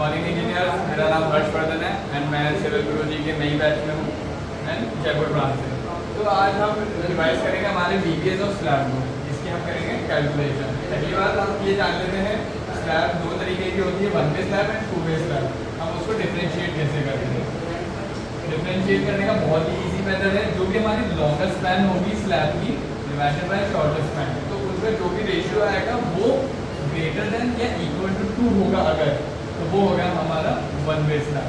Morning engineers, मेरा नाम हर्षवर्धन है एंड मैं सिविल गुरुजी के नई बैच में हूँ एंड जयपुर ब्रांच से। तो आज हम रिवाइज करेंगे हमारे बीपीएस ऑफ स्लैब को, जिसकी हम करेंगे कैलकुलेशन। पहली बात हम ये जान लेते हैं स्लैब दो तरीके की होती है, one way slab and two way slab. हम उसको डिफ्रेंशिएट कैसे करेंगे? डिफ्रेंशिएट करने का बहुत ही ईजी मेथड है। जो भी हमारी लॉन्गर स्पैन होगी स्लैब की डिवाइडेड बाय शॉर्टर स्पैन, तो उसका जो भी रेशियो आएगा वो ग्रेटर देन या इक्वल टू 2 होगा अगर, तो वो हो गया हमारा वन वे स्लैब।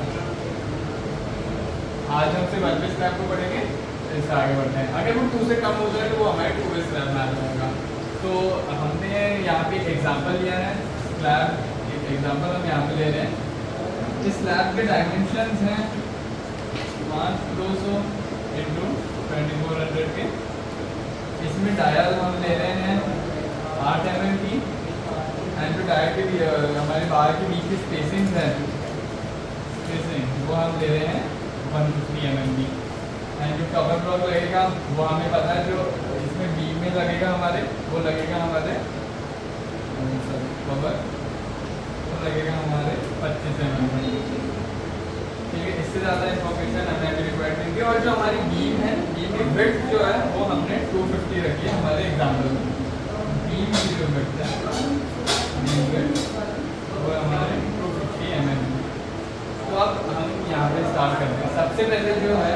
आज हम सिर्फ वन वे स्लैब को पढ़ेंगे, इससे आगे बढ़ते हैं। अगर वो 2 से कम हो जाए तो वो हमारे टू वे स्लैब में आ जाएगा। तो हमने यहाँ पे एग्जांपल लिया है स्लैब, एक एग्जांपल हम यहाँ पे ले रहे हैं। इस स्लैब के डायमेंशंस हैं 200 इंटू 2400 के। इसमें डायल हम ले रहे हैं 8 mm की एंड जो डायल के हमारे बाहर के बीच की स्पेसिंग है, स्पेसिंग वो हम ले रहे हैं 150 mm की। एंड जो कवर ब्लॉक लगेगा वो हमें पता है, जो इसमें बीम में लगेगा हमारे, वो लगेगा हमारे कवर, वो लगेगा हमारे 25 mm। ठीक है, इससे ज़्यादा इंफॉर्मेशन हमें अभी रिक्वायर्ड नहीं है। और जो हमारी बीम है, बीम की विड्थ जो है वो हमने 250 रखी है हमारे एग्जाम्पल में। बीम की जो विड्थ है, बीम विड्थ वो हमारे 250 mm। तो अब हम यहाँ पे स्टार्ट करते हैं। सबसे पहले जो है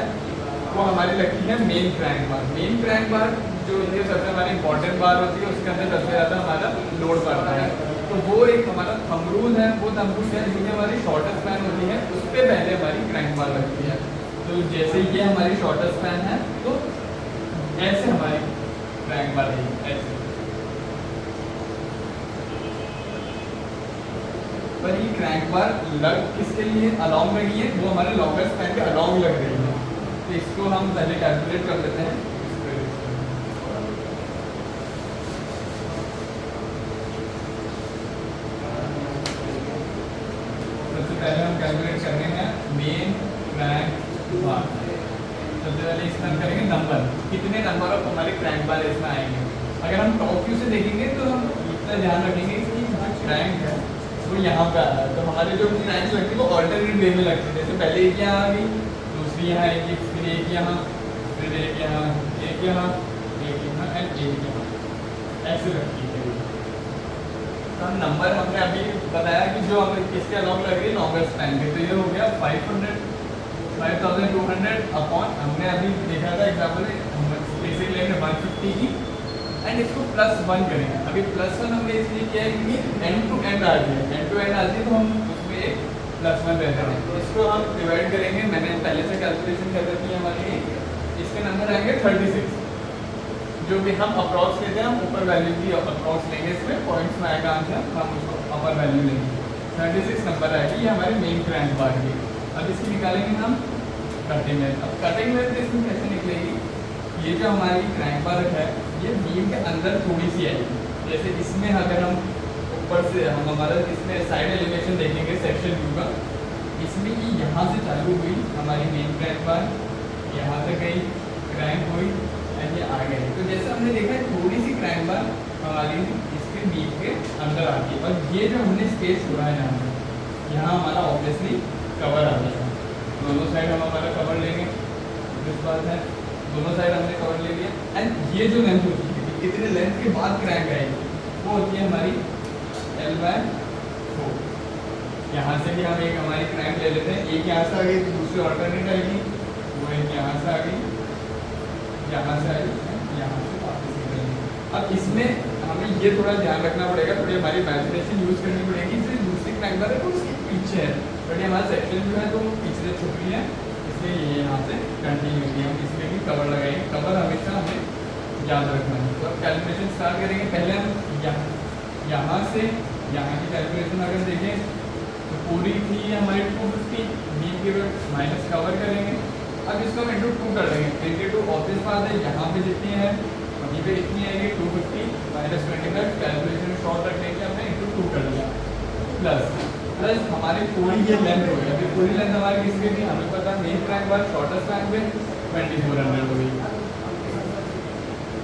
वो हमारी लगती है मेन क्रैंक बार। मेन क्रैंक बार जो ये सबसे हमारी इंपॉर्टेंट बार होती है, उसके अंदर सबसे ज़्यादा हमारा लोड पड़ता है। तो वो एक हमारा थंब रूल है, वो थंब रूल है जो हमारी शॉर्टर स्पैन होती है उस पर पहले हमारी क्रैंक बार लगती है। तो जैसे ये हमारी शॉर्टर स्पैन है तो ऐसे हमारी क्रैंक बार रहेगी, ऐसे। पर ये क्रैंक बार लग किसके लिए अलॉन्ग लगी है? वो हमारे लॉन्गर स्पैन के अलॉन्ग लग रही है। तो इसको हम पहले कैलकुलेट कर लेते हैं। पहले हम कैलकुलेट करने हैं मेन क्रैंक बार। सबसे पहले इसमें हम करेंगे नंबर, कितने नंबर ऑफ हमारे क्रैंक बार इसमें आएंगे। अगर हम टॉप व्यू से देखेंगे तो हम इतना ध्यान रखेंगे कि जो क्रैंक है वो यहाँ पे आ रहा है। तो हमारे जो क्रैंक लगती है वो ऑल्टरनेट वे में लगती है। जैसे पहले एक यहाँ आ गई, दूसरी यहाँ आएगी, फिर एक यहाँ, फिर एक यहाँ, एक यहाँ, एक यहाँ एंड एक यहाँ, ऐसे लगती है। तो नंबर हमने अभी बताया कि जो हमें किसके अलॉन्ग लग रही है, लॉन्गर स्पैन के। तो ये हो गया 5200 अपॉन, हमने अभी देखा था एग्जाम्पल में बेसिक लेंगे 150 की एंड इसको +1 करेंगे। अभी +1 हमने इसलिए किया है कि एंड टू एंड आ रही है, एंड टू एंड आती है तो हम उसमें एक +1 रहते हैं। इसको हम डिवाइड करेंगे, मैंने पहले से कैलकुलेशन कर रखी है हमारी। इसके नंबर आएंगे 36। जो भी हम अप्रॉक्स लेते हैं, हम ऊपर वैल्यू की अप्रॉक्स लेंगे, इसमें पॉइंट्स में आएगा आंसर, हम उसको अपर वैल्यू लेंगे। 36 नंबर आएगी, ये हमारी मेन क्रैंक बार की। अब इसकी निकालेंगे हम कटिंग लेंथ। अब कटिंग लेंथ इसमें कैसे निकलेगी? ये जो हमारी क्रैंक बार है ये बीम के अंदर थोड़ी सी आएगी। जैसे इसमें अगर हम ऊपर से हम हमारा इसमें साइड एलिवेशन देखेंगे सेक्शन व्यू का, इसमें ये यहाँ से चालू हुई हमारी मेन क्रैंक बार, यहाँ से गई क्रैंक हुई एंड ये आ गए। तो जैसे हमने देखा है थोड़ी सी क्रैंक बार हमारी इसके बीच के अंदर आती है। और ये जो हमने स्पेस हुआ है यहाँ हमारा ऑब्वियसली कवर आ जाएगा। दोनों साइड हम हमारा कवर लेंगे, इस बात है, दोनों साइड हमने कवर ले लिया। एंड ये जो लेंथ होती है, कितने लेंथ के बाद क्रैंक आएगी, वो होती है हमारी L/4। यहाँ से भी हम एक हमारी क्रैंक ले लेते हैं, एक यहाँ से आ गई तो दूसरी ऑल्टरनेट आएगी, वो एक यहाँ से आ गई, यहाँ से आई, यहाँ से वापस निकलेंगे। अब इसमें हमें ये थोड़ा ध्यान रखना पड़ेगा, थोड़ी हमारी इमेजिनेशन यूज़ करनी पड़ेगी। जो दूसरी क्रैंक बार है तो उसके पीछे है, बट हमारा सेक्शन जो है तो पिछले छुप रही है, इसलिए ये यहाँ से कंटिन्यू किया। हम इसमें भी कवर लगाएंगे, कवर हमेशा हमें याद रखना है। तो अब कैलकुलेशन स्टार्ट करेंगे। पहले हम यहाँ से यहाँ की कैलकुलेशन अगर देखें तो पूरी थी हमारी 250, बीम के माइनस कवर करेंगे। अब इसको हम इंटू 2 कर देंगे। इंटू 2 ऑब्वियस बात है, यहाँ पे जितनी है वहीं पे इतनी आएगी 250 - 25। कैलकुलेशन शॉर्ट रखने के हमने इंटू 2 कर दिया। प्लस हमारी पूरी ये लेंथ हो गई। अभी पूरी लेंथ हमारी किसकी थी हमें पता, मेन क्रैंक बार शॉर्टर स्पैन पे 2400 हो गई,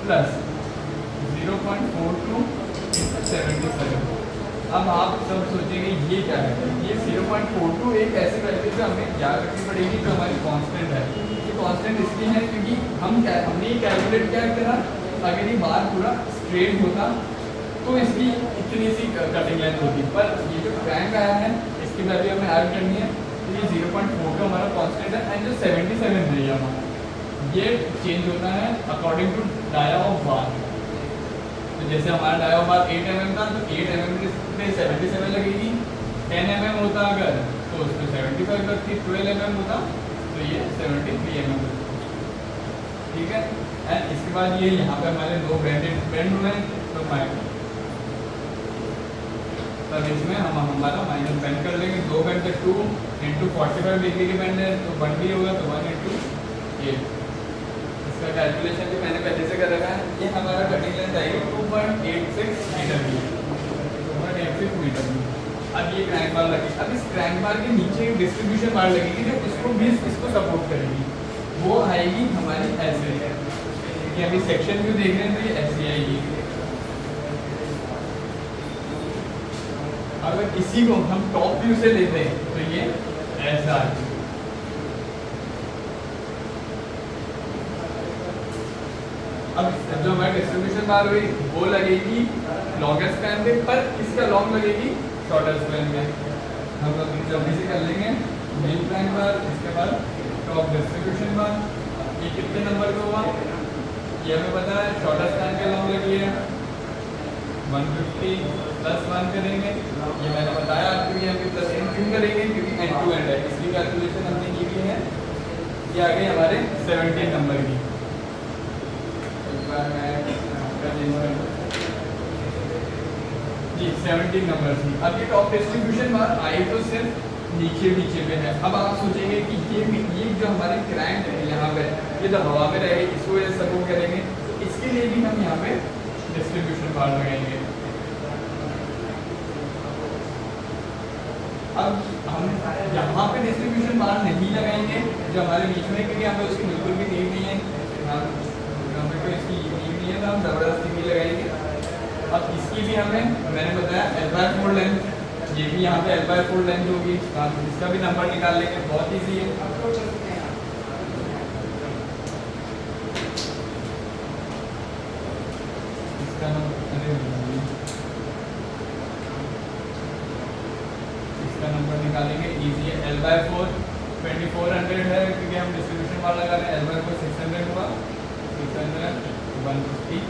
प्लस 0.42 × 77। अब आप सब सोचेंगे ये क्या है, ये 0.42 0.42 एक ऐसी वैल्यू जो हमें याद रखनी पड़ेगी जो हमारी कांस्टेंट है। ये कांस्टेंट इसलिए है क्योंकि हमने ये कैलकुलेट क्या करा, अगर ये बार पूरा स्ट्रेट होता तो इसकी इतनी सी कटिंग लेंथ होती, पर ये जो क्रैंक आया है इसकी वैल्यू हमें ऐड करनी है, तो ये 0.4 का हमारा कांस्टेंट है। एंड जो 77 है ये हमारा, ये चेंज होता है according to dia of bar. तो जैसे हमारा डाया ऑफ बार 8 mm था, तो 8 mm पे 77 लगेगी। 10 mm होता अगर तो उस पर 75 लगती, 12 mm होता तो ये 73 mm लगती, ठीक है। एंड इसके बाद ये यहाँ पे हमारे दो बेंड हुए हैं, तो तब इसमें हम हमारा माइनस बेंड कर लेंगे। दो बेंड पे 2 इंटू 45 डिग्री की बेंड है, तो 1 भी होगा, तो 1 इंटू 8। इसका कैलकुलेशन भी मैंने पहले से कर रखा है। ये हमारा कटिंग लेंथ आएगी 2.86 मीटर की, 2.86 मीटर की। अब ये क्रैंक बार लगेगी। अब इस क्रैंक बार के नीचे एक डिस्ट्रीब्यूशन बार लगेगी जो इसको भी इसको सपोर्ट करेगी, वो आएगी हमारी ऐसे। कि अभी सेक्शन व्यू देख रहे हैं तो ये ऐसी आएगी। अगर इसी को हम टॉप व्यू से लेते हैं तो ये ऐसा आएगी। अब जो हमारी डिस्ट्रीब्यूशन बार हुई वो लगेगी लॉन्गेस्ट स्पैन पे, पर इसका लॉन्ग लगेगी शॉर्टर स्पैन में। हम लोग जल्दी से कर लेंगे। मेन क्रैंक बार, इसके बाद टॉप डिस्ट्रीब्यूशन बार। ये कितने नंबर का हुआ ये हमें पता है। शॉर्टर स्पैन के लॉन्ग लगी है 150 प्लस 1 करेंगे, ये मैंने बताया आपको। ये हम प्लस n क्यों करेंगे, क्योंकि एंड टू एंड है, इसकी कैलकुलेशन हमने की भी है। ये आ गई हमारे 17 नंबर की। जी 17 नंबर थी। अब ये टॉप डिस्ट्रीब्यूशन बार आई तो सिर्फ नीचे पे है। अब आप सोचेंगे कि ये जो हमारे क्रैंक है यहाँ पे, ये तो हवा में रहेगी, इसको वजह से सपोर्ट करेंगे, तो इसके लिए भी हम यहाँ पे डिस्ट्रीब्यूशन बार लगाएंगे। अब हम यहाँ पे डिस्ट्रीब्यूशन बार नहीं लगाएंगे जो हमारे बीच में, क्योंकि यहाँ पे उसकी बिल्कुल भी नीड नहीं है, यहाँ पे कोई इसकी नीड नहीं है, तो हम ज़बरदस्ती भी लगाएंगे। अब इसकी भी हमें मैंने बताया L/4 लेंथ, ये भी यहाँ पे L/4 लेंथ होगी, इसका भी नंबर निकाल लेंगे, बहुत ईजी है। इसका नंबर निकालेंगे, इजी है। L/4 2400 है, क्योंकि हम डिस्ट्रीब्यूशन बार लगा रहे हैं। L/4 600 हुआ, 600 150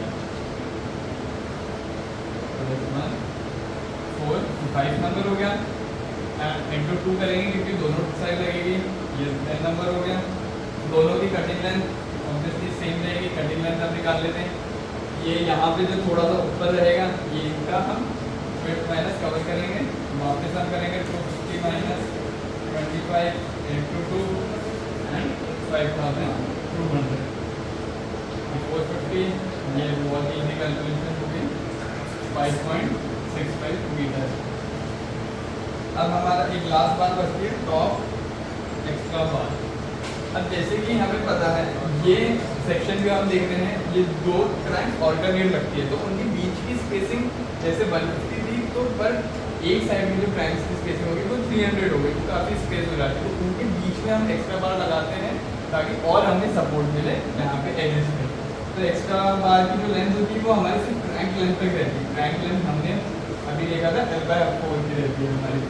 4 5 नंबर हो गया। इंटू 2 करेंगे क्योंकि दोनों साइड लगेगी, ये 10 नंबर हो गया। दोनों की कटिंग लेंथ ऑब्वियसली सेम रहेगी, कटिंग लेंथ हम निकाल लेते हैं। ये यहाँ पे जो थोड़ा सा ऊपर रहेगा, ये इनका हम विड्थ माइनस कवर करेंगे, वापस हम करेंगे 250 माइनस 25 इंटू 2 एंड 5200 450। ये बहुत ईजी कैलकुलेशन होगी, 5.65 मीटर। अब हमारा एक लास्ट बार बचती है टॉप एक्स्ट्रा बार। अब जैसे कि हमें पता है ये सेक्शन जो हम देख रहे हैं, ये दो क्रैंक ऑल्टरनेट लगती है, तो उनके बीच की स्पेसिंग जैसे 150 थी, तो पर एक साइड में जो क्रैंक्स की स्पेसिंग होगी वो 300 हो गई, तो काफ़ी स्पेस हो जाती है। तो उनके बीच में हम एक्स्ट्रा बार लगाते हैं ताकि और हमें सपोर्ट मिले यहाँ पे एजेस पे। तो एक्स्ट्रा बार की जो लेंथ होती है वो हमारी सिर्फ क्रैंक लेंथ तक रहती है। क्रैंक लेंथ हमने अभी देखा था L/4 की रहती है हमारी।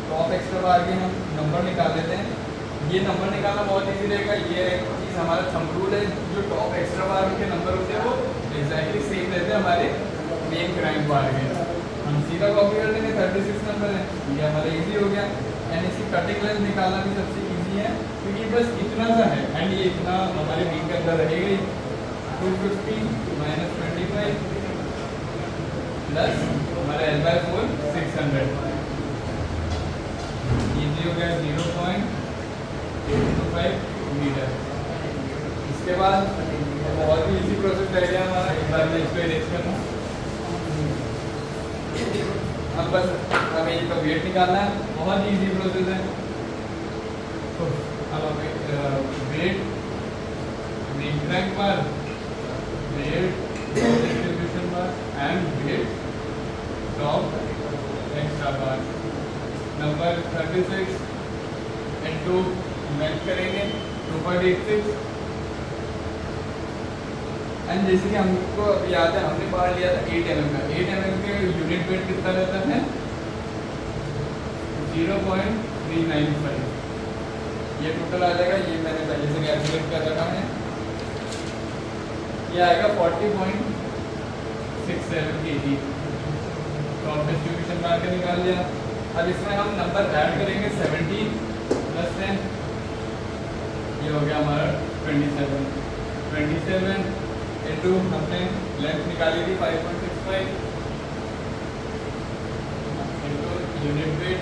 टॉप एक्स्ट्रा बार के हम नंबर निकाल लेते हैं। ये नंबर निकालना बहुत ईजी रहेगा। ये एक चीज़ हमारा थंब रूल है, जो टॉप एक्स्ट्रा बार के नंबर होते हैं वो एग्जैक्टली सेम रहते हैं हमारे मेन क्रैंक बार के। हम सीधा कॉपी कर लेंगे, 36 नंबर है, ये हमारा ईजी हो गया। एंड इसकी कटिंग लेंथ निकालना भी सबसे ईजी है, क्योंकि बस इतना सा है एंड ये इतना हमारे बीम के अंदर रहेगा ही। 250 माइनस 25 प्लस हमारा L/4 600, ईजी हो गया 0.825 मीटर। इसके बाद बहुत ही इजी प्रोसेस रह गया हमारा, एक बार मैं इसको इरेज करना। अब बस हमें इसका वेट निकालना है, बहुत ही इजी प्रोसेस है। तो अब हमें weight main crank bar, weight distribution bar and weight top extra bar. Number 36 into melt करेंगे 2.86। एंड जैसे कि हमको याद है हमने पढ़ लिया था 8 mm का, 8 mm के यूनिट वेट कितना रहता है 0.395। ये टोटल आ जाएगा, ये मैंने पहले से कैलकुलेट कर रखा है, ये आएगा 40.67 kg। तो हम डिस्ट्रीब्यूशन मार के निकाल लिया। अब इसमें हम नंबर ऐड करेंगे 17 प्लस 10, ये हो गया हमारा 27 इंटू हमने लेंथ निकाली थी 5.65 इंटू यूनिट वेट,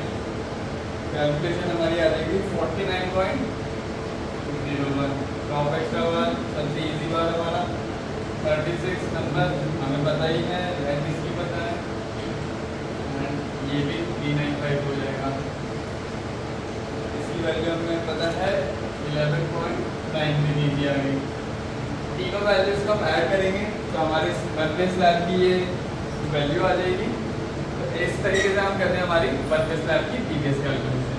कैलकुलेशन हमारी आ जाएगी 49.01। टॉप एक्स्ट्रा 1 सबसे इजी बार हमारा 36 नंबर हमें पता ही है, लेंथ इसकी पता है, एंड ये भी 395 हो जाएगा। इसकी वैल्यू हमें पता है 11.9 दी आ गई। तीनों वैल्यूज को हम ऐड करेंगे तो हमारी बर्थडे स्लैब की ये वैल्यू आ जाएगी। तो इस तरीके से हम करते हैं हमारी बर्थडे स्लैब की पीवीएस कैलकुलेशन।